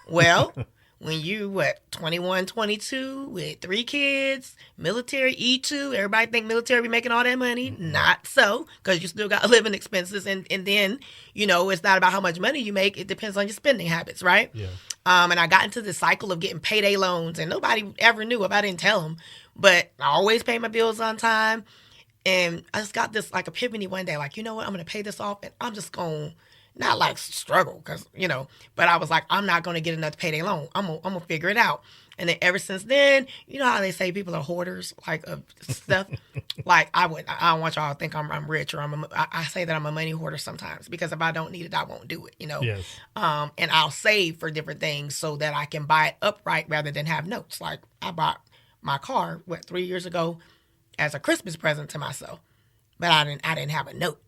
Well, when you, 21, 22, with 3 kids, military, E2, everybody think military be making all that money. Not so, because you still got living expenses. And then, you know, it's not about how much money you make. It depends on your spending habits, right? Yeah. And I got into this cycle of getting payday loans, and nobody ever knew if I didn't tell them. But I always pay my bills on time. And I just got this, like, epiphany one day, like, you know what, I'm going to pay this off, and I'm just going to, not like struggle, because, you know, but I was like, I'm not going to get another payday loan. I'm going to figure it out. And then ever since then, you know how they say people are hoarders, like, of stuff? Like, I don't want y'all to think I'm rich, or I say that I'm a money hoarder sometimes, because if I don't need it, I won't do it, you know? Yes. And I'll save for different things so that I can buy it upright rather than have notes. Like, I bought my car, 3 years ago, as a Christmas present to myself, but I didn't have a note.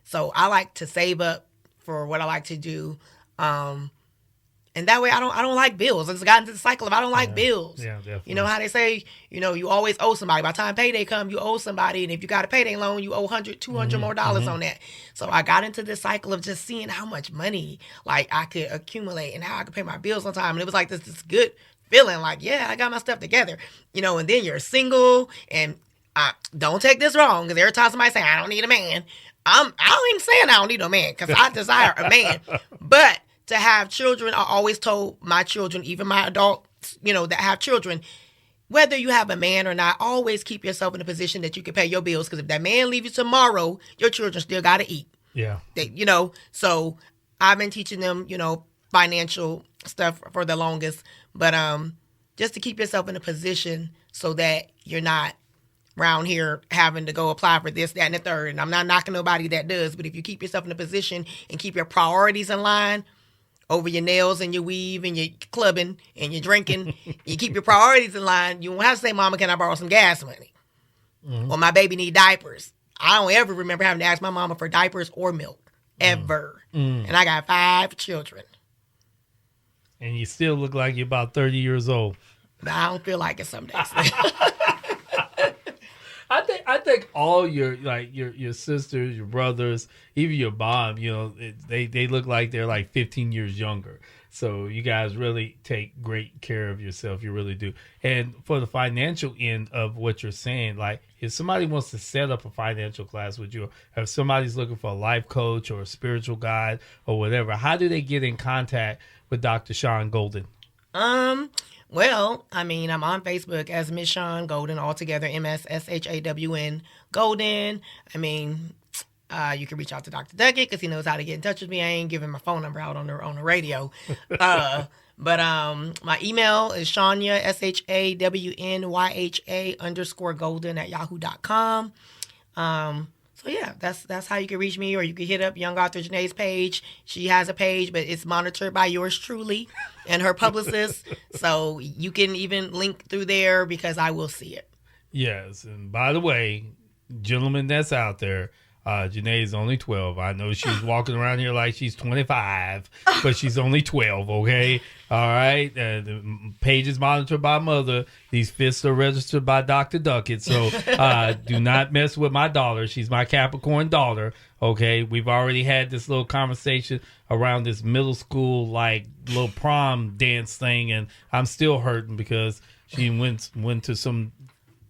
So I like to save up for what I like to do. And that way I don't like bills. It's gotten to the cycle of I don't like bills. Yeah, definitely. You know how they say, you always owe somebody. By the time payday come, you owe somebody. And if you got a payday loan, you owe $100, $200 more dollars on that. So I got into this cycle of just seeing how much money like I could accumulate and how I could pay my bills on time. And it was like this good feeling like, yeah, I got my stuff together. And then you're single and don't take this wrong, because every time somebody say I don't need a man, I don't even saying I don't need a man, because I desire a man. But to have children, I always told my children, even my adults, that have children, whether you have a man or not, always keep yourself in a position that you can pay your bills. Because if that man leaves you tomorrow, your children still got to eat. Yeah. So I've been teaching them, financial stuff for the longest. But just to keep yourself in a position so that you're not around here having to go apply for this, that, and the third. And I'm not knocking nobody that does. But if you keep yourself in a position and keep your priorities in line, over your nails and your weave and your clubbing and your drinking, you keep your priorities in line, you won't have to say, Mama, can I borrow some gas money? Or my baby need diapers. I don't ever remember having to ask my mama for diapers or milk, ever. And I got 5 children. And you still look like you're about 30 years old. But I don't feel like it some days. I think all your sisters, your brothers, even your mom, they look like they're like 15 years younger. So you guys really take great care of yourself. You really do. And for the financial end of what you're saying, like if somebody wants to set up a financial class with you, or if somebody's looking for a life coach or a spiritual guide or whatever, how do they get in contact with Dr. Shawn Golden? Well, I'm on Facebook as Miss Shawn Golden, altogether, MSSHAWN Golden. You can reach out to Dr. Duckett because he knows how to get in touch with me. I ain't giving my phone number out on the radio. But my email is Shawnya, SHAWNYHA _golden @yahoo.com. So yeah, that's how you can reach me, or you can hit up Young Author JaNay's page. She has a page, but it's monitored by yours truly and her publicist. So you can even link through there because I will see it. Yes, and by the way, gentlemen that's out there, JaNay is only 12. I know she's walking around here like she's 25, but she's only 12, okay? All right? The page is monitored by mother. These fists are registered by Dr. Duckett. So do not mess with my daughter. She's my Capricorn daughter, okay? We've already had this little conversation around this middle school, like, little prom dance thing, and I'm still hurting because she went to some...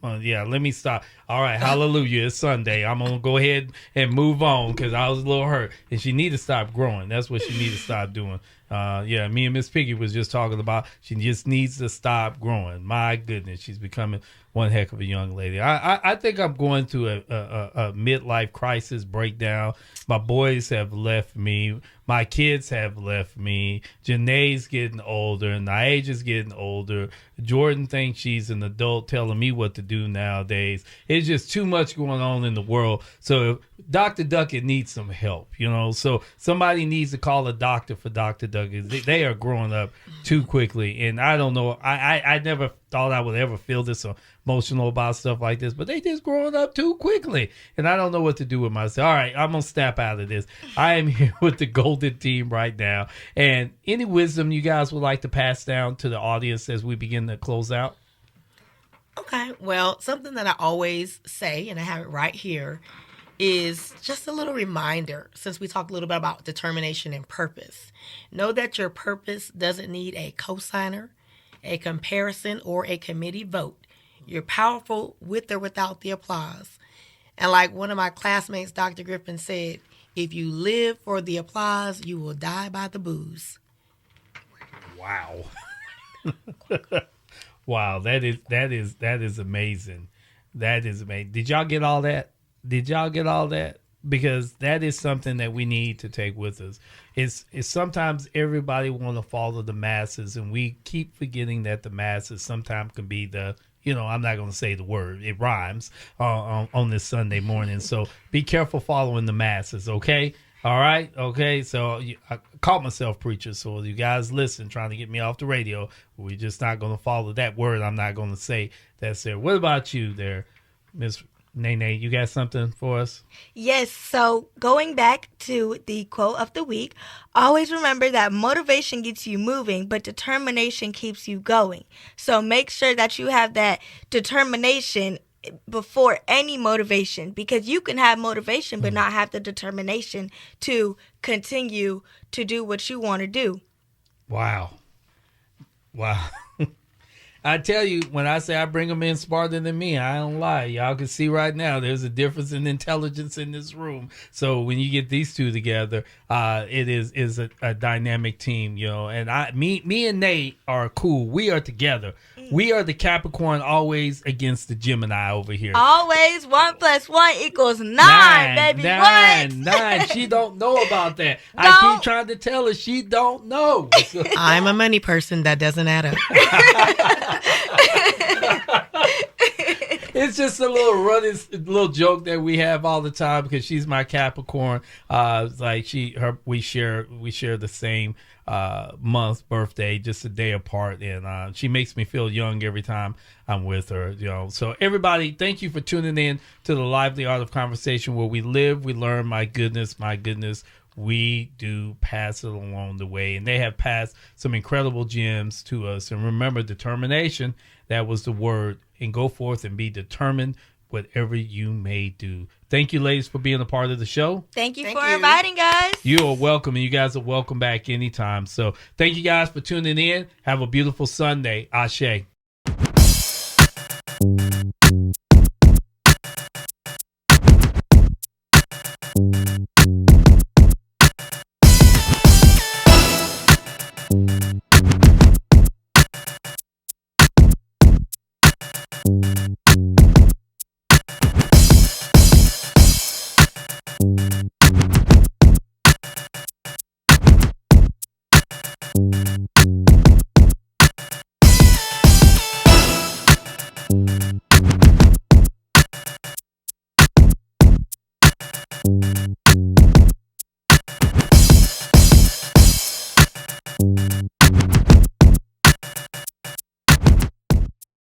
let me stop. All right, hallelujah. It's Sunday. I'm going to go ahead and move on because I was a little hurt. And she need to stop growing. That's what she need to stop doing. Me and Miss Piggy was just talking about she just needs to stop growing. My goodness, she's becoming one heck of a young lady. I think I'm going through a midlife crisis breakdown. My boys have left me. My kids have left me. JaNay's getting older. Niaja's getting older. Jordan thinks she's an adult telling me what to do nowadays. It's just too much going on in the world. So Dr. Duckett needs some help, So somebody needs to call a doctor for Dr. Duckett. They are growing up too quickly. And I don't know. I never thought I would ever feel this emotional about stuff like this, but they just growing up too quickly. And I don't know what to do with myself. All right, I'm going to snap out of this. I am here with the Golden team right now. And any wisdom you guys would like to pass down to the audience as we begin to close out? Okay, well, something that I always say, and I have it right here, is just a little reminder, since we talked a little bit about determination and purpose. Know that your purpose doesn't need a cosigner, a comparison, or a committee vote. You're powerful with or without the applause. And like one of my classmates, Dr. Griffin, said, if you live for the applause, you will die by the booze. Wow. Wow, that is amazing. That is amazing. Did y'all get all that? Because that is something that we need to take with us. It's sometimes everybody want to follow the masses, and we keep forgetting that the masses sometimes can be the, I'm not going to say the word. It rhymes on this Sunday morning. So be careful following the masses, okay? All right? Okay, so I caught myself preacher, so you guys listen, trying to get me off the radio. We're just not going to follow that word. I'm not going to say that's there. What about you there, Miss JaNay, you got something for us? Yes, so going back to the quote of the week, always remember that motivation gets you moving, but determination keeps you going. So make sure that you have that determination before any motivation, because you can have motivation but not have the determination to continue to do what you want to do. Wow. I tell you, when I say I bring them in smarter than me, I don't lie. Y'all can see right now there's a difference in intelligence in this room. So when you get these two together, it is a dynamic team, you know. And me and Nate are cool. We are together. We are the Capricorn always against the Gemini over here. Always 1 + 1 = 9, baby. Nine. She don't know about that. No. I keep trying to tell her she don't know. I'm a money person. That doesn't add up. It's just a little running, little joke that we have all the time because she's my Capricorn. Like we share the same month, birthday, just a day apart, and she makes me feel young every time I'm with her. You know, so everybody, thank you for tuning in to the Lively Art of Conversation, where we live, we learn. My goodness, we do pass it along the way, and they have passed some incredible gems to us. And remember, determination, that was the word. And go forth and be determined whatever you may do. Thank you, ladies, for being a part of the show. Thank you for inviting us. You are welcome, and you guys are welcome back anytime. So thank you guys for tuning in. Have a beautiful Sunday. Ashe.